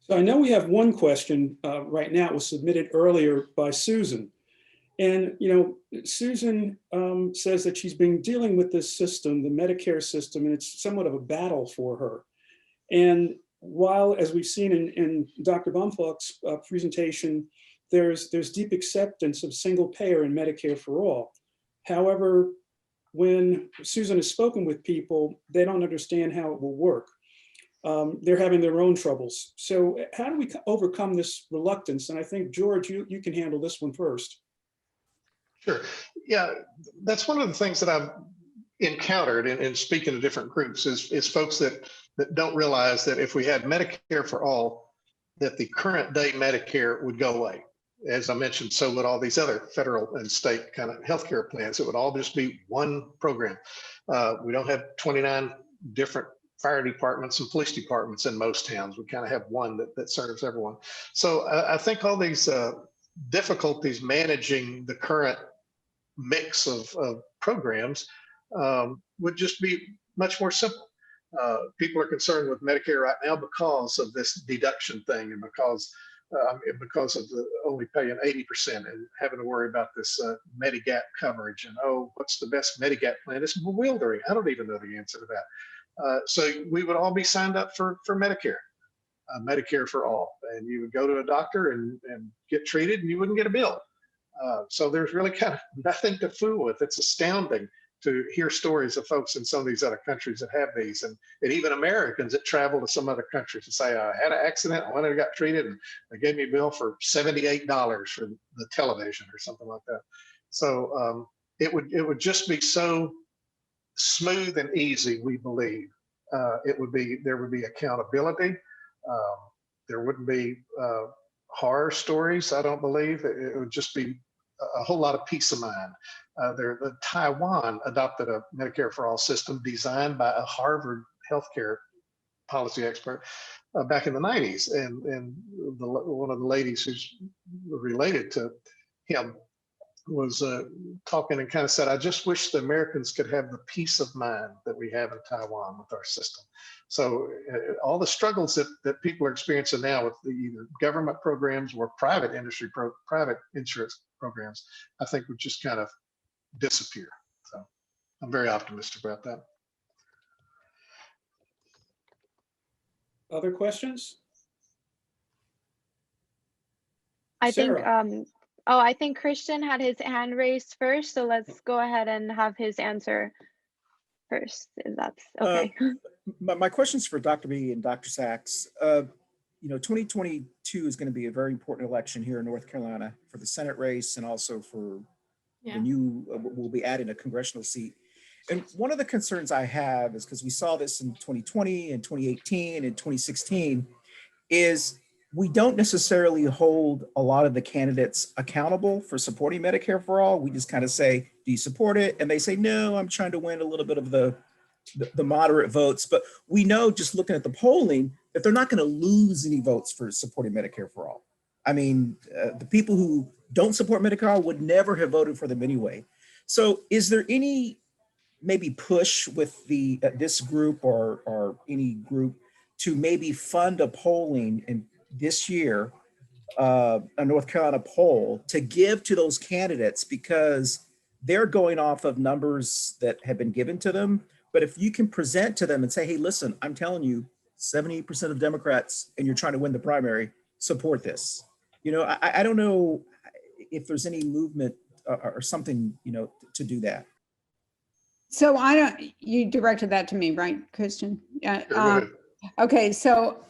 So I know we have one question right now. It was submitted earlier by Susan. And, Susan says that she's been dealing with this system, the Medicare system, and it's somewhat of a battle for her. And while, as we've seen in Dr. Bumfalk's presentation, there's deep acceptance of single payer and Medicare for all. However, when Susan has spoken with people, they don't understand how it will work. They're having their own troubles. So how do we overcome this reluctance? And I think, George, you can handle this one first. Sure. Yeah, that's one of the things that I've encountered in speaking to different groups is folks that don't realize that if we had Medicare for all, that the current day Medicare would go away. As I mentioned, so would all these other federal and state kind of healthcare plans. It would all just be one program. We don't have 29 different fire departments and police departments in most towns. We kind of have one that serves everyone. So I think all these difficulties managing the current mix of programs would just be much more simple. People are concerned with Medicare right now because of this deduction thing and because of the only paying 80% and having to worry about this Medigap coverage and, oh, what's the best Medigap plan? It's bewildering. I don't even know the answer to that. So we would all be signed up for Medicare. Medicare for all, and you would go to a doctor and get treated and you wouldn't get a bill. So there's really kind of nothing to fool with. It's astounding to hear stories of folks in some of these other countries that have these, and even Americans that travel to some other countries to say, I had an accident, I went and got treated, and they gave me a bill for $78 for the television or something like that. So it would just be so smooth and easy, we believe. There would be accountability. There wouldn't be horror stories, I don't believe. It would just be a whole lot of peace of mind. Taiwan adopted a Medicare for all system designed by a Harvard healthcare policy expert back in the 90s. And one of the ladies who's related to him was talking and kind of said, I just wish the Americans could have the peace of mind that we have in Taiwan with our system. So all the struggles that people are experiencing now with either government programs or private insurance programs, I think would just kind of disappear. So I'm very optimistic about that. Other questions? I Sarah. think, I think Christian had his hand raised first, so let's go ahead and have his answer first, if that's okay. My question's for Dr. B and Dr. Sachs. 2022 is going to be a very important election here in North Carolina for the Senate race and also for when you will be adding a congressional seat. And one of the concerns I have is because we saw this in 2020 and 2018 and 2016 is we don't necessarily hold a lot of the candidates accountable for supporting Medicare for all. We just kind of say, do you support it? And they say, no, I'm trying to win a little bit of the moderate votes. But we know just looking at the polling that they're not going to lose any votes for supporting Medicare for all. I mean, the people who don't support Medicare would never have voted for them anyway. So is there any maybe push with this group or any group to maybe fund a polling in this year, a North Carolina poll to give to those candidates, because they're going off of numbers that have been given to them. But if you can present to them and say, hey, listen, I'm telling you, 70% of Democrats, and you're trying to win the primary, support this. I don't know if there's any movement or something, to do that. So you directed that to me, right, Christian? Yeah. Okay, so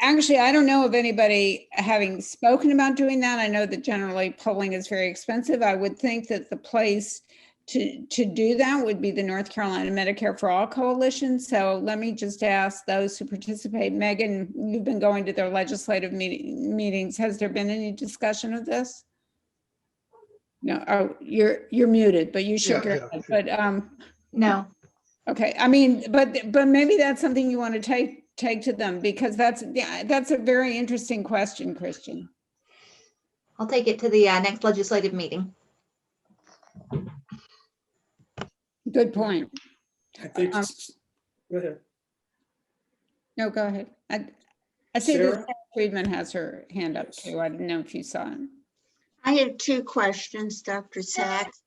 actually, I don't know of anybody having spoken about doing that. I know that generally polling is very expensive. I would think that the place to do that would be the North Carolina Medicare for All Coalition. So let me just ask those who participate. Megan, you've been going to their legislative meetings. Has there been any discussion of this? No, you're muted, but you should. Yeah. But No. Okay, I mean, but maybe that's something you want to take to them, because that's a very interesting question, Christian. I'll take it to the next legislative meeting. Good point. I think, go ahead. No, go ahead. I see that Sarah? Sarah Friedman has her hand up too. I didn't know if you saw it. I have two questions, Dr. Sachs.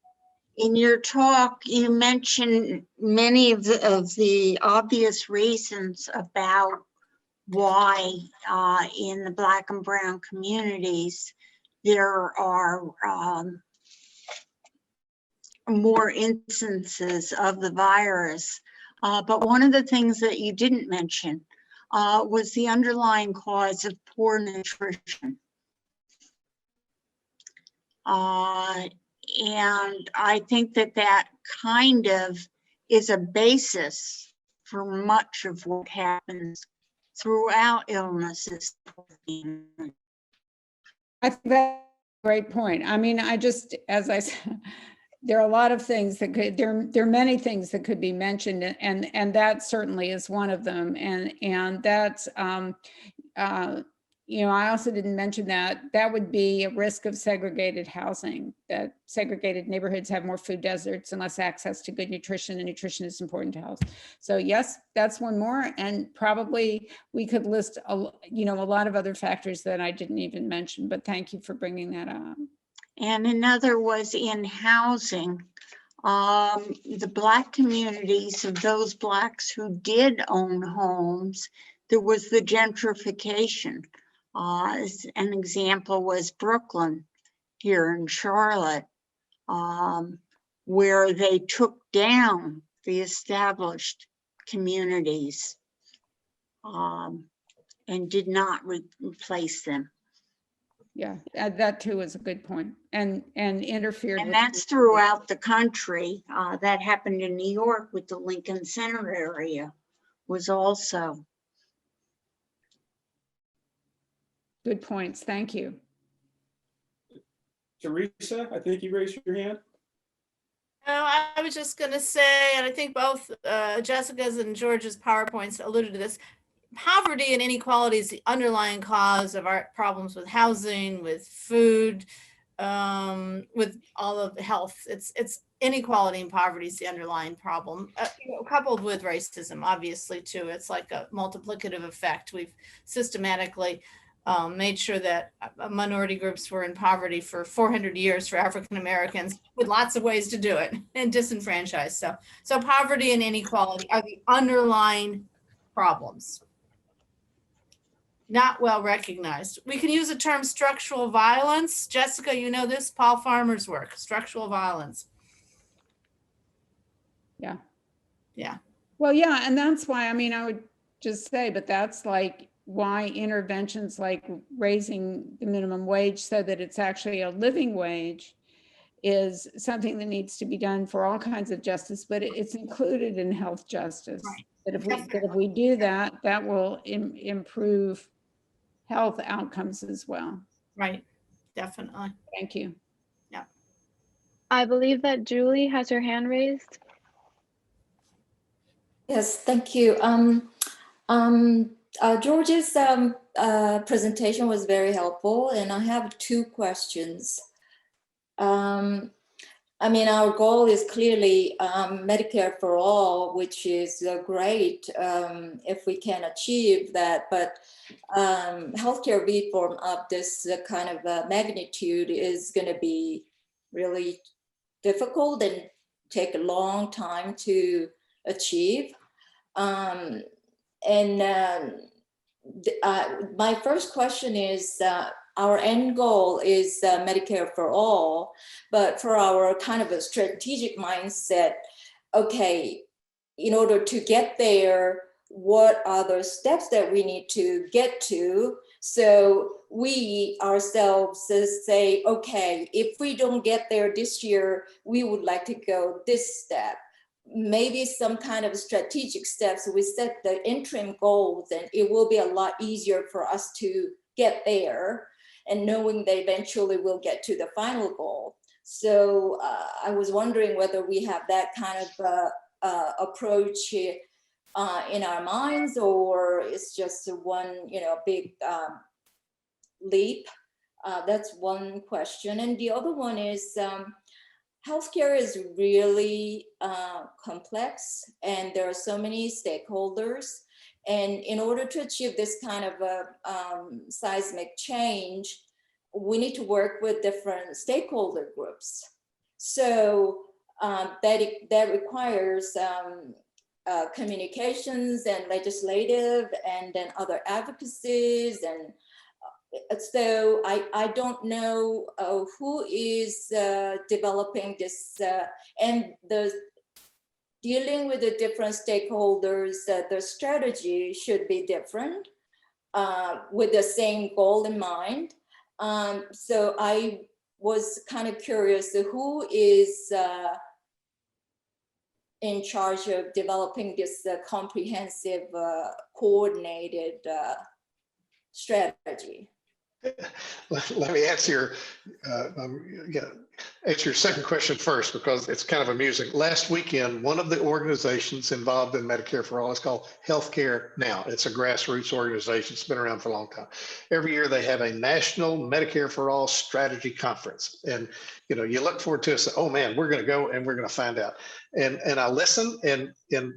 In your talk, you mentioned many of the obvious reasons about why in the Black and brown communities there are more instances of the virus. But one of the things that you didn't mention was the underlying cause of poor nutrition. And I think that that kind of is a basis for much of what happens throughout illnesses. I think that's a great point. I mean, I just, as I said, there are a lot of things that could, there are many things that could be mentioned, and that certainly is one of them. And that's, you know, I also didn't mention that would be a risk of segregated housing, that segregated neighborhoods have more food deserts and less access to good nutrition, and nutrition is important to health. So yes, that's one more. And probably we could list, you know, a lot of other factors that I didn't even mention, but thank you for bringing that up. And another was in housing. The Black communities, of those Blacks who did own homes, there was the gentrification. As an example was Brooklyn here in Charlotte, where they took down the established communities and did not replace them. Yeah, that too is a good point, and interfered. And that's throughout the country. That happened in New York with the Lincoln Center area was also. Good points, thank you. Teresa, I think you raised your hand. No, I was just going to say, and I think both Jessica's and George's PowerPoints alluded to this, poverty and inequality is the underlying cause of our problems with housing, with food, with all of health. It's inequality and poverty is the underlying problem, you know, coupled with racism, obviously, too. It's like a multiplicative effect. We've systematically made sure that minority groups were in poverty for 400 years for African Americans, with lots of ways to do it, and disenfranchised. So poverty and inequality are the underlying problems. Not well recognized. We can use the term structural violence. Jessica, you know this, Paul Farmer's work, structural violence. Yeah. Yeah. Well, yeah, and that's why, I mean, I would just say, but that's like why interventions like raising the minimum wage so that it's actually a living wage is something that needs to be done for all kinds of justice, but it's included in health justice. Right. That if we do that, that will improve health outcomes as well. Right, definitely. Thank you. Yeah. I believe that Julie has her hand raised. Yes, thank you. George's presentation was very helpful, and I have two questions. I mean, our goal is clearly Medicare for all, which is great if we can achieve that. But healthcare reform of this kind of magnitude is going to be really difficult and take a long time to achieve. My first question is, our end goal is Medicare for all, but for our kind of a strategic mindset, okay, in order to get there, what are the steps that we need to get to? So we ourselves say, okay, if we don't get there this year, we would like to go this step. Maybe some kind of strategic steps. We set the interim goals, and it will be a lot easier for us to get there, and knowing that eventually we'll get to the final goal. So I was wondering whether we have that kind of approach in our minds, or it's just one, big leap. That's one question. And the other one is, healthcare is really complex, and there are so many stakeholders. And in order to achieve this kind of a seismic change, we need to work with different stakeholder groups. So that requires communications and legislative and then other advocacies. And so I don't know who is developing this and the dealing with the different stakeholders, the strategy should be different with the same goal in mind. So I was kind of curious who is in charge of developing this comprehensive, coordinated strategy. Let me answer answer your second question first, because it's kind of amusing. Last weekend, one of the organizations involved in Medicare for All is called Healthcare Now. It's a grassroots organization. It's been around for a long time. Every year they have a national Medicare for All strategy conference. And, you know, you look forward to it, say, oh man, we're going to go and we're going to find out. And I listen, and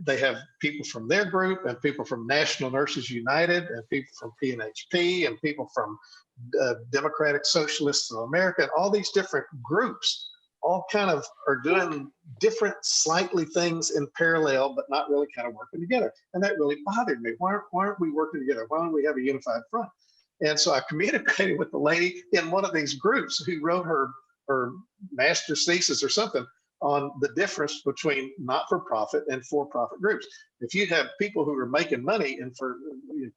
they have people from their group and people from National Nurses United and people from PNHP and people from Democratic Socialists of America, and all these different groups all kind of are doing different slightly things in parallel, but not really kind of working together. And that really bothered me. Why aren't we working together? Why don't we have a unified front? And so I communicated with the lady in one of these groups who wrote her master's thesis or something on the difference between not-for-profit and for-profit groups. If you have people who are making money, and for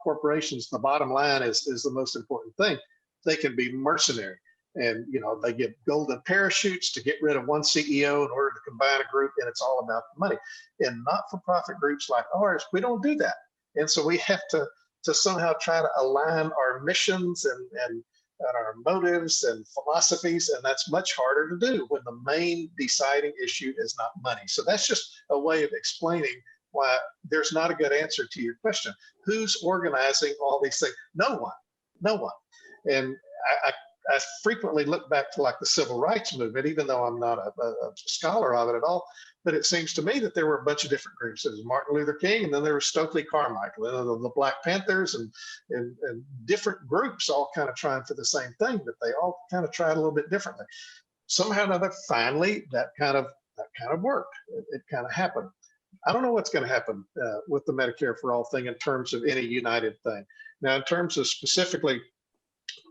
corporations, the bottom line is the most important thing, they can be mercenary. And, you know, they get golden parachutes to get rid of one CEO in order to combine a group, and it's all about the money. In not-for-profit groups like ours, we don't do that. And so we have to somehow try to align our missions and our motives and philosophies, and that's much harder to do when the main deciding issue is not money. So that's just a way of explaining why there's not a good answer to your question. Who's organizing all these things? No one. And I frequently look back to like the civil rights movement, even though I'm not a scholar of it at all. But it seems to me that there were a bunch of different groups. There was Martin Luther King, and then there was Stokely Carmichael, and the Black Panthers, and different groups all kind of trying for the same thing, but they all kind of tried a little bit differently. Somehow or another, finally, that kind of worked. It kind of happened. I don't know what's going to happen with the Medicare for All thing in terms of any united thing. Now, in terms of specifically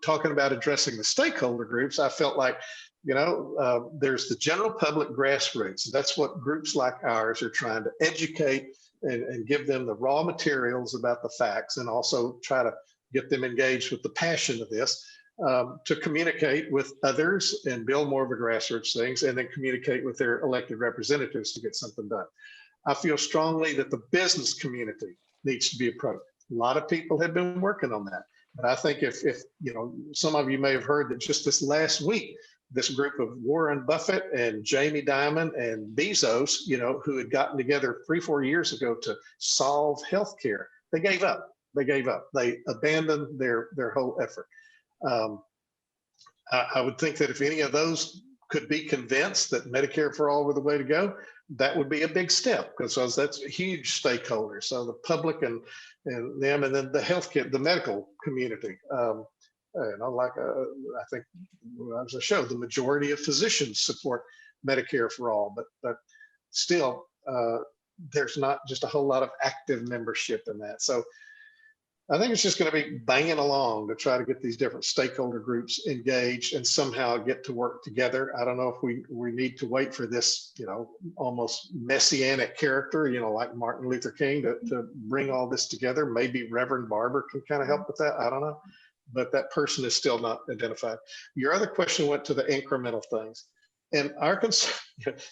talking about addressing the stakeholder groups, I felt like, you know, there's the general public grassroots. That's what groups like ours are trying to educate and give them the raw materials about the facts, and also try to get them engaged with the passion of this, to communicate with others and build more of a grassroots things, and then communicate with their elected representatives to get something done. I feel strongly that the business community needs to be approached. A lot of people have been working on that. But I think if you know, some of you may have heard that just this last week, this group of Warren Buffett and Jamie Dimon and Bezos, you know, who had gotten together 3-4 years ago to solve healthcare, they gave up. They abandoned their whole effort. I would think that if any of those could be convinced that Medicare for All were the way to go, that would be a big step, because that's a huge stakeholder. So the public and them, and then the healthcare, the medical community. You know, like I think as I showed, the majority of physicians support Medicare for All, but still, there's not just a whole lot of active membership in that. So I think it's just going to be banging along to try to get these different stakeholder groups engaged and somehow get to work together. I don't know if we need to wait for this, you know, almost messianic character, you know, like Martin Luther King to bring all this together. Maybe Reverend Barber can kind of help with that. I don't know. But that person is still not identified. Your other question went to the incremental things. And our concern,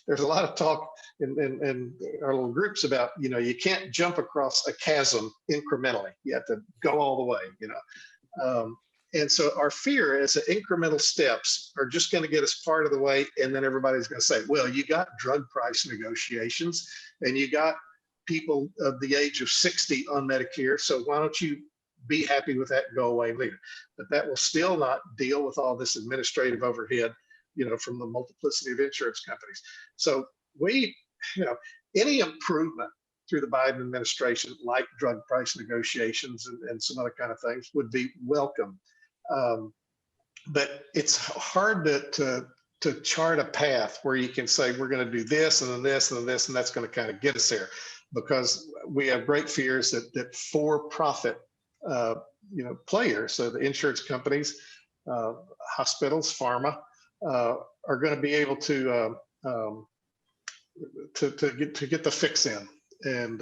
there's a lot of talk in our little groups about, you know, you can't jump across a chasm incrementally. You have to go all the way, you know. And so our fear is that incremental steps are just going to get us part of the way. And then everybody's going to say, well, you got drug price negotiations and you got people of the age of 60 on Medicare. So why don't you be happy with that and go away later? But that will still not deal with all this administrative overhead, you know, from the multiplicity of insurance companies. So we, you know, any improvement through the Biden administration, like drug price negotiations and some other kind of things, would be welcome. But it's hard to chart a path where you can say, we're going to do this and then this and then this, and that's going to kind of get us there, because we have great fears that for-profit players, so the insurance companies, hospitals, pharma, are going to be able to get the fix in and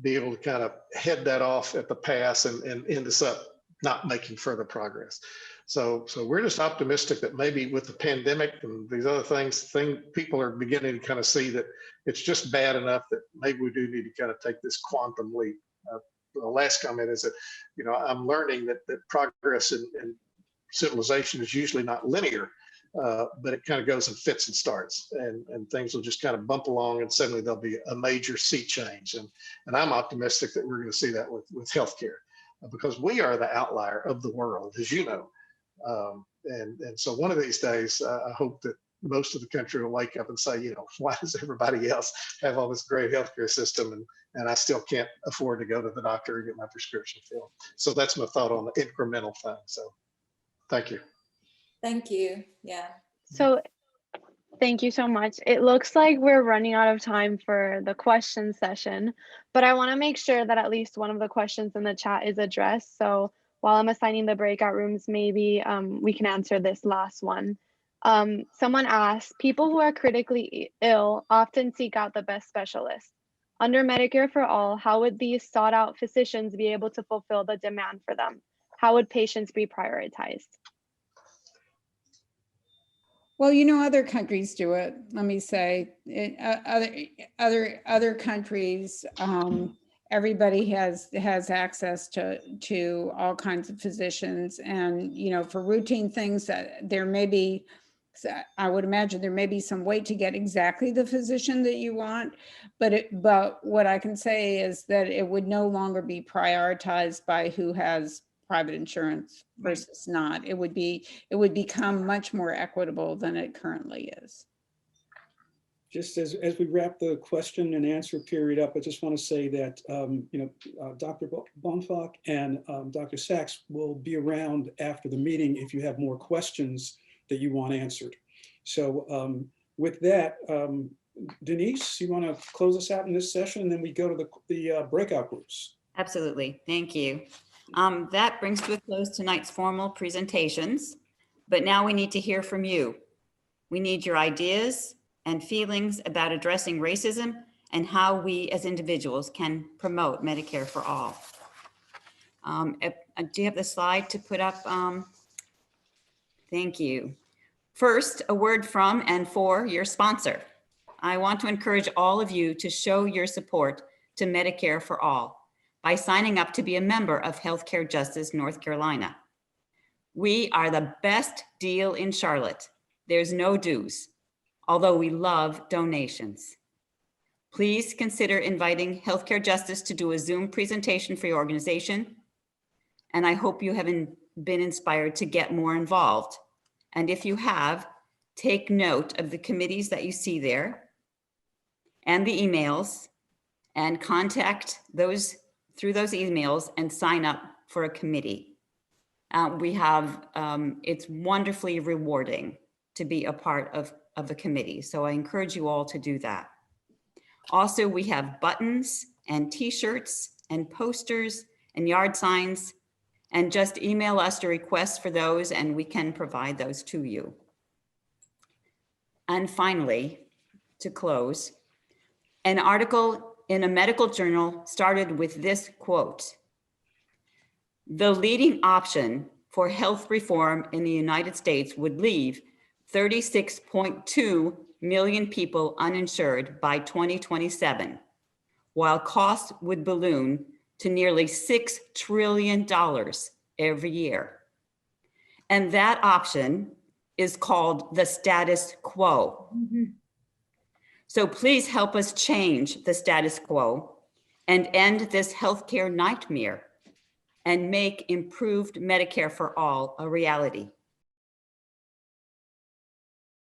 be able to kind of head that off at the pass and end us up not making further progress. So we're just optimistic that maybe with the pandemic and these other things, people are beginning to kind of see that it's just bad enough that maybe we do need to kind of take this quantum leap. The last comment is that, I'm learning that progress in civilization is usually not linear, but it kind of goes in fits and starts, and things will just kind of bump along, and suddenly there'll be a major sea change. And I'm optimistic that we're going to see that with healthcare, because we are the outlier of the world, as you know. And so one of these days, I hope that most of the country will wake up and say, why does everybody else have all this great healthcare system and I still can't afford to go to the doctor and get my prescription filled? So that's my thought on the incremental thing. So thank you. Thank you. Yeah. So thank you so much. It looks like we're running out of time for the question session, but I want to make sure that at least one of the questions in the chat is addressed. So while I'm assigning the breakout rooms, maybe we can answer this last one. Someone asked, people who are critically ill often seek out the best specialists. Under Medicare for All, how would these sought out physicians be able to fulfill the demand for them? How would patients be prioritized? Well, other countries do it. Let me say, other countries, everybody has access to all kinds of physicians, and for routine things that there may be, I would imagine there may be some wait to get exactly the physician that you want, but what I can say is that it would no longer be prioritized by who has private insurance versus not. It would become much more equitable than it currently is. Just as we wrap the question and answer period up, I just want to say that Dr. Bonfock and Dr. Sachs will be around after the meeting if you have more questions that you want answered. So with that, Denise, you want to close us out in this session, and then we go to the breakout groups. Absolutely. Thank you. That brings to a close tonight's formal presentations, but now we need to hear from you. We need your ideas and feelings about addressing racism and how we as individuals can promote Medicare for All. Do you have the slide to put up? Thank you. First, a word from and for your sponsor. I want to encourage all of you to show your support to Medicare for All by signing up to be a member of Healthcare Justice North Carolina. We are the best deal in Charlotte. There's no dues, although we love donations. Please consider inviting Healthcare Justice to do a Zoom presentation for your organization. And I hope you have been inspired to get more involved. And if you have, take note of the committees that you see there and the emails, and contact those through those emails and sign up for a committee. It's wonderfully rewarding to be a part of the committee. So I encourage you all to do that. Also, we have buttons and t-shirts and posters and yard signs, and just email us the requests for those and we can provide those to you. And finally, to close, an article in a medical journal started with this quote: "The leading option for health reform in the United States would leave 36.2 million people uninsured by 2027, while costs would balloon to nearly $6 trillion every year. And that option is called the status quo. So please help us change the status quo and end this healthcare nightmare and make improved Medicare for All a reality.